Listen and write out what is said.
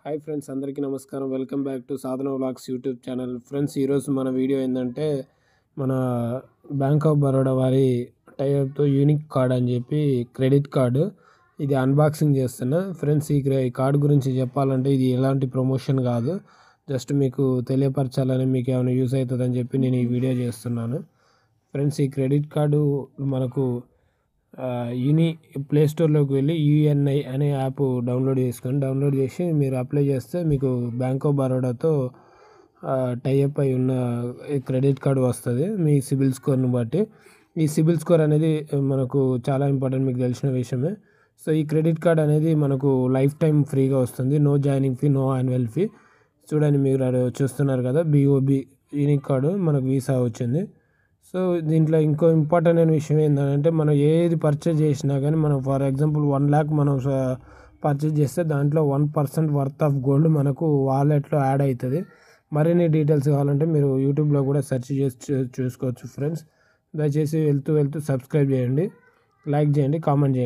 Hi friends, అందరికీ నమస్కారం. Welcome back to Sadhana vlogs YouTube channel. Friends, ఈరోజు మన వీడియో ఏంటంటే మన బ్యాంక్ ఆఫ్ బరోడా వారి టైఅప్తో యూనిక్ కార్డ్ అని చెప్పి క్రెడిట్ కార్డు ఇది అన్బాక్సింగ్ చేస్తున్నా. ఫ్రెండ్స్, ఈ కార్డు గురించి చెప్పాలంటే ఇది ఎలాంటి ప్రమోషన్ కాదు, జస్ట్ మీకు తెలియపరచాలని, మీకు ఏమైనా యూస్ అవుతుందని చెప్పి నేను ఈ వీడియో చేస్తున్నాను. ఫ్రెండ్స్, ఈ క్రెడిట్ కార్డు మనకు ప్లే స్టోర్లోకి వెళ్ళి యూఎన్ఐ అనే యాప్ డౌన్లోడ్ డౌన్లోడ్ చేసి మీరు అప్లై చేస్తే మీకు బ్యాంక్ ఆఫ్ బరోడాతో టైఅప్ అయి ఉన్న క్రెడిట్ కార్డు వస్తుంది మీ సిబిల్ స్కోర్ని బట్టి. ఈ సిబిల్ స్కోర్ అనేది మనకు చాలా ఇంపార్టెంట్, మీకు తెలిసిన విషయమే. సో ఈ క్రెడిట్ కార్డ్ అనేది మనకు లైఫ్ టైం ఫ్రీగా వస్తుంది, no joining fee, no annual fee. చూడండి, మీరు చూస్తున్నారు కదా, బిఓబి యూనిక్ కార్డు మనకు వీసా వచ్చింది. సో దీంట్లో ఇంకో ఇంపార్టెంట్ అయిన విషయం ఏంటంటే, మనం ఏది పర్చేజ్ చేసినా కానీ, మనం ఫర్ ఎగ్జాంపుల్ 1 lakh మనం పర్చేజ్ చేస్తే దాంట్లో 1% వర్త్ ఆఫ్ గోల్డ్ మనకు వాలెట్లో యాడ్ అవుతుంది. మరిన్ని డీటెయిల్స్ కావాలంటే మీరు యూట్యూబ్లో కూడా సెర్చ్ చేసి చూసుకోవచ్చు. ఫ్రెండ్స్, దయచేసి వెళ్తూ సబ్స్క్రైబ్ చేయండి, లైక్ చేయండి, కామెంట్ చేయండి.